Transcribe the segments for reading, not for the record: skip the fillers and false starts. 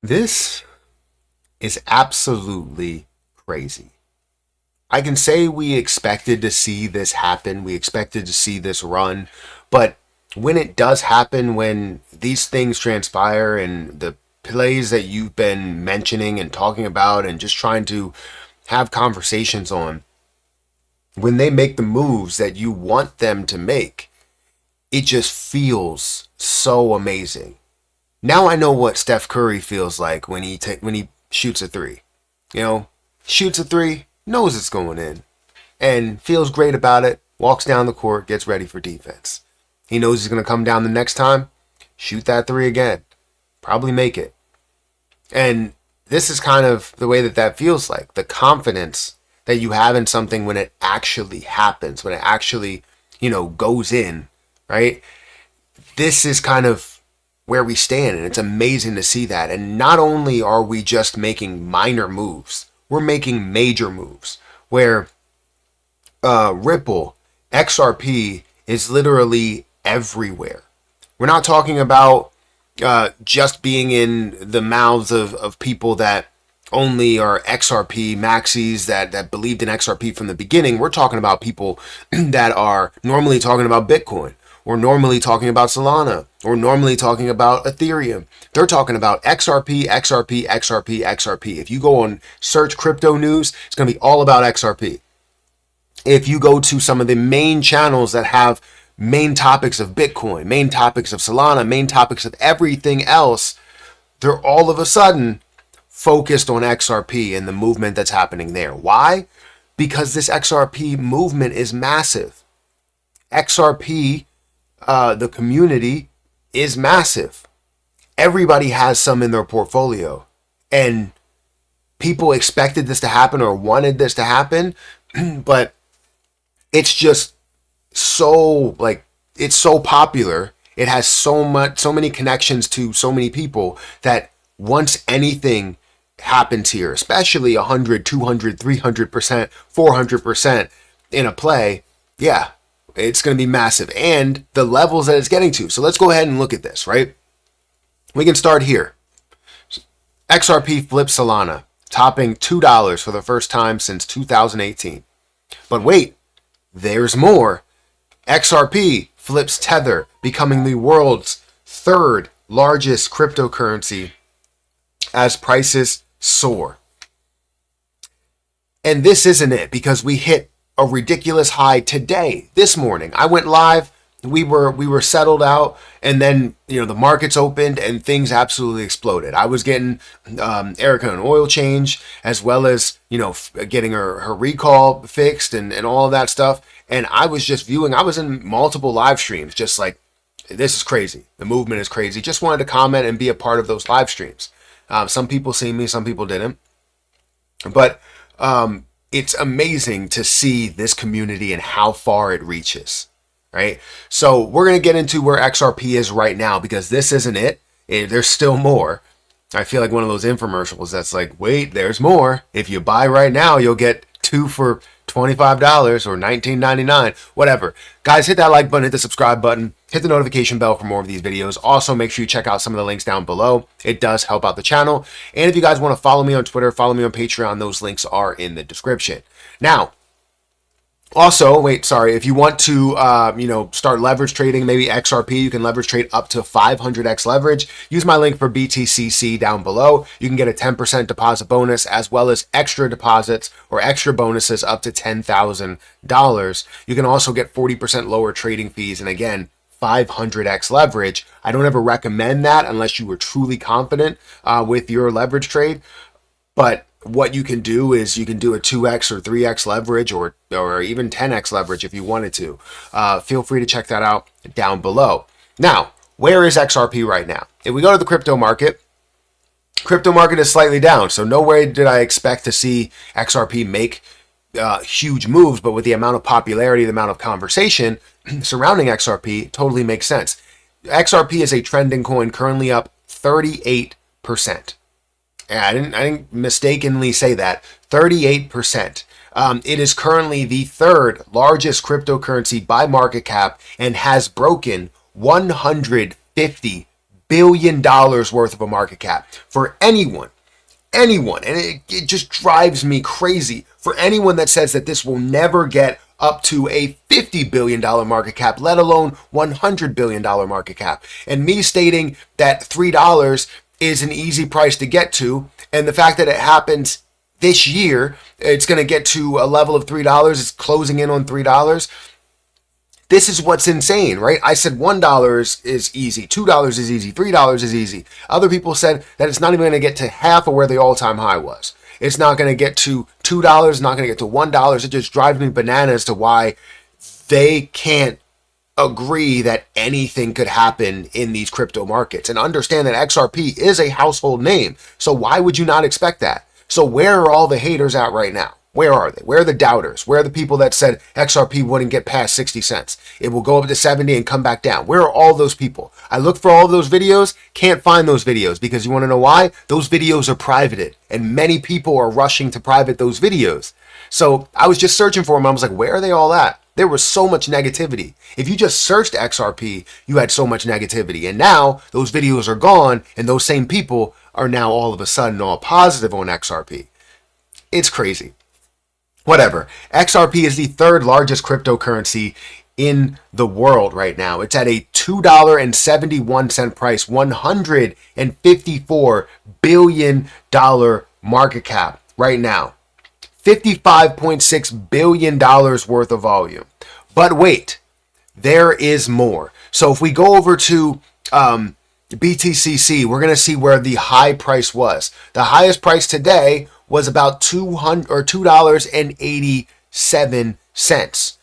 This is absolutely crazy. I can say we expected to see this happen, we expected to see this run, but when it does happen, when these things transpire and the plays that you've been mentioning and talking about and just trying to have conversations on, when they make the moves that you want them to make, it just feels so amazing. Now I know what Steph Curry feels like when he shoots a three. You know, shoots a three, knows it's going in, and feels great about it. Walks down the court, gets ready for defense. He knows he's going to come down the next time, shoot that three again, probably make it. And this is kind of the way that that feels like. The confidence that you have in something when it actually happens, when it actually, goes in, right? This is kind of where we stand, and it's amazing to see that. And not only are we just making minor moves, we're making major moves where Ripple, XRP is literally everywhere. We're not talking about just being in the mouths of people that only are XRP maxis that believed in XRP from the beginning. We're talking about people that are normally talking about Bitcoin, or normally talking about Solana, or normally talking about Ethereum. They're talking about XRP, XRP, XRP, XRP. If you go on search crypto news, it's going to be all about XRP. If you go to some of the main channels that have main topics of Bitcoin, main topics of Solana, main topics of everything else, they're all of a sudden focused on XRP and the movement that's happening there. Why? Because this XRP movement is massive. XRP, the community, is massive. Everybody has some in their portfolio. And people expected this to happen or wanted this to happen, but it's just it's so popular. It has so many connections to so many people that once anything happens here, especially 100, 200, 300%, 400% in a play, yeah, it's going to be massive. And the levels that it's getting to. So let's go ahead and look at this, right? We can start here. XRP flips Solana, topping $2 for the first time since 2018. But wait, there's more. XRP flips Tether, becoming the world's third largest cryptocurrency as prices soar. And this isn't it, because we hit a ridiculous high today, this morning. I went live, we were settled out, and then the markets opened and things absolutely exploded. I was getting Erica an oil change, as well as getting her recall fixed and all of that stuff. And I was just viewing. I was in multiple live streams, just like, this is crazy. The movement is crazy. Just wanted to comment and be a part of those live streams. Some people seen me, some people didn't. But it's amazing to see this community and how far it reaches, right? So we're going to get into where XRP is right now, because this isn't it. There's still more. I feel like one of those infomercials that's like, wait, there's more. If you buy right now, you'll get 2 for $25 or $19.99, whatever. Guys, hit that like button, hit the subscribe button, hit the notification bell for more of these videos. Also, make sure you check out some of the links down below. It does help out the channel. And if you guys want to follow me on Twitter, follow me on Patreon, those links are in the description. Now, also, if you want to, start leverage trading, maybe XRP, you can leverage trade up to 500x leverage. Use my link for BTCC down below. You can get a 10% deposit bonus, as well as extra deposits or extra bonuses up to $10,000. You can also get 40% lower trading fees. And again, 500x leverage. I don't ever recommend that unless you were truly confident with your leverage trade. But what you can do is you can do a 2x or 3x leverage, or even 10x leverage if you wanted to. Feel free to check that out down below. Now, where is XRP right now? If we go to the crypto market is slightly down. So nowhere did I expect to see XRP make huge moves, but with the amount of popularity, the amount of conversation surrounding XRP, totally makes sense. XRP is a trending coin, currently up 38%. I didn't mistakenly say that. 38%. It is currently the third largest cryptocurrency by market cap and has broken $150 billion worth of a market cap. For anyone, and it just drives me crazy, for anyone that says that this will never get up to a $50 billion market cap, let alone $100 billion market cap. And me stating that $3 is an easy price to get to, and the fact that it happens this year, it's going to get to a level of $3, it's closing in on $3. This is what's insane, right? I said $1 is easy, $2 is easy, $3 is easy. Other people said that it's not even going to get to half of where the all-time high was. It's not going to get to $2, not going to get to $1. It just drives me bananas to why they can't agree that anything could happen in these crypto markets, and understand that XRP is a household name. So why would you not expect that? So where are all the haters at right now? Where are they? Where are the doubters? Where are the people that said XRP wouldn't get past 60 cents? It will go up to 70 and come back down. Where are all those people? I look for all of those videos, can't find those videos, because you want to know why? Those videos are privated, and many people are rushing to private those videos. So I was just searching for them. I was like, where are they all at? There was so much negativity. If you just searched XRP, you had so much negativity. And now those videos are gone, and those same people are now all of a sudden all positive on XRP. It's crazy. Whatever. XRP is the third largest cryptocurrency in the world right now. It's at a $2.71 price, $154 billion market cap right now. $55.6 billion worth of volume. But wait, there is more. So if we go over to BTCC, we're going to see where the high price was. The highest price today was about $2.87.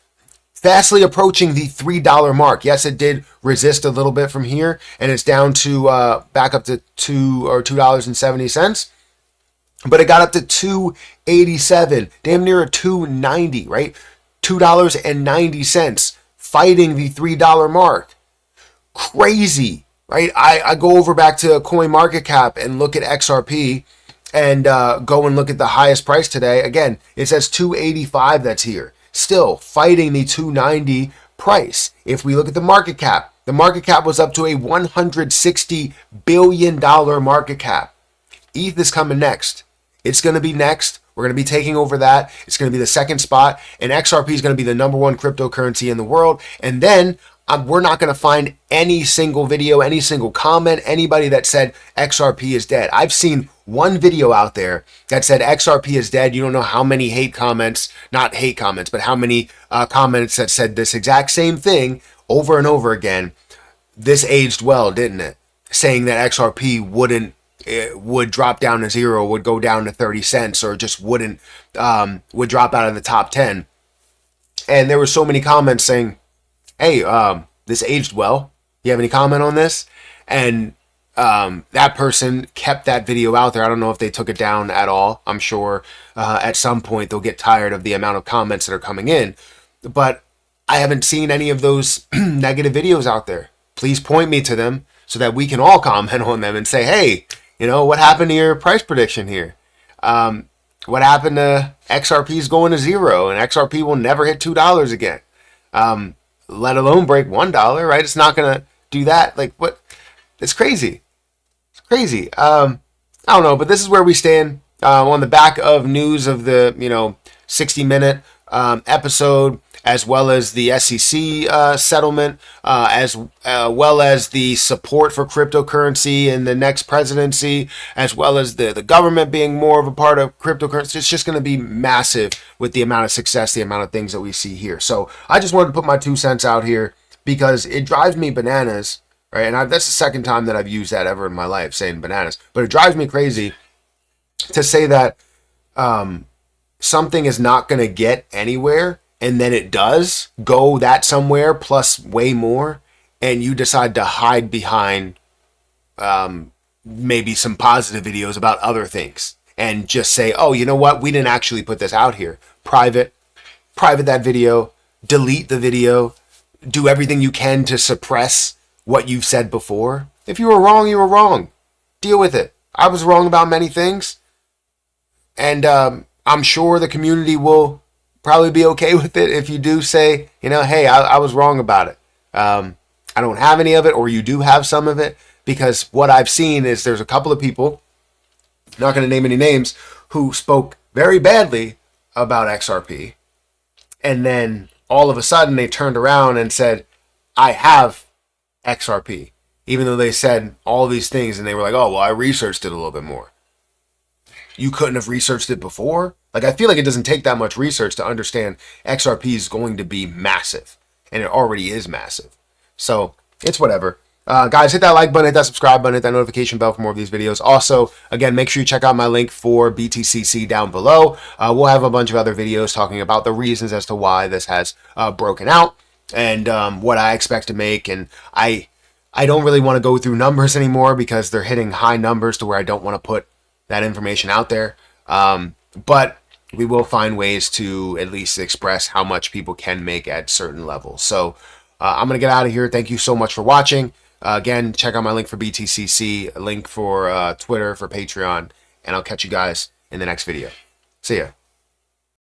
Fastly approaching the $3 mark. Yes, it did resist a little bit from here, and it's down to back up to $2.70. But it got up to $2.87, damn near a $2.90, right? $2.90, fighting the $3 mark. Crazy, right? I go over back to CoinMarketCap and look at XRP, and go and look at the highest price today. Again, it says $2.85 that's here. Still fighting the $2.90 price. If we look at the market cap was up to a $160 billion market cap. ETH is coming next. It's going to be next. We're going to be taking over that. It's going to be the second spot. And XRP is going to be the number one cryptocurrency in the world. And then we're not going to find any single video, any single comment, anybody that said XRP is dead. I've seen one video out there that said XRP is dead. You don't know how many not hate comments, but how many comments that said this exact same thing over and over again. This aged well, didn't it? Saying that XRP would drop down to zero, would go down to 30 cents, or just would drop out of the top 10. And there were so many comments saying, hey, this aged well. You have any comment on this? And that person kept that video out there. I don't know if they took it down at all. I'm sure at some point they'll get tired of the amount of comments that are coming in. But I haven't seen any of those negative videos out there. Please point me to them so that we can all comment on them and say, hey, what happened to your price prediction here? What happened to XRP's going to zero, and XRP will never hit $2 again? Let alone break $1, right? It's not going to do that. Like, what? It's crazy. It's crazy. I don't know, but this is where we stand on the back of news of the, 60-minute episode, as well as the SEC settlement, as well as the support for cryptocurrency in the next presidency, as well as the government being more of a part of cryptocurrency. It's just going to be massive with the amount of success, the amount of things that we see here. So I just wanted to put my 2 cents out here because it drives me bananas, right? And that's the second time that I've used that ever in my life, saying bananas. But it drives me crazy to say that something is not going to get anywhere, and then it does go that somewhere plus way more, and you decide to hide behind maybe some positive videos about other things and just say, oh, you know what? We didn't actually put this out here. Private that video, delete the video, do everything you can to suppress what you've said before. If you were wrong, you were wrong. Deal with it. I was wrong about many things, and I'm sure the community will probably be okay with it if you do say, hey, I was wrong about it. I don't have any of it, or you do have some of it. because what I've seen is there's a couple of people, not going to name any names, who spoke very badly about XRP, and then all of a sudden they turned around and said, I have XRP, even though they said all these things, and they were like, oh, well, I researched it a little bit more. You couldn't have researched it before? Like, I feel like it doesn't take that much research to understand XRP is going to be massive, and it already is massive. So it's whatever. Guys, hit that like button, hit that subscribe button, hit that notification bell for more of these videos. Also, again, make sure you check out my link for BTCC down below. We'll have a bunch of other videos talking about the reasons as to why this has broken out, and what I expect to make. And I don't really want to go through numbers anymore because they're hitting high numbers to where I don't want to put that information out there. But we will find ways to at least express how much people can make at certain levels. So I'm going to get out of here. Thank you so much for watching. Again, check out my link for BTCC, a link for Twitter, for Patreon, and I'll catch you guys in the next video. See ya.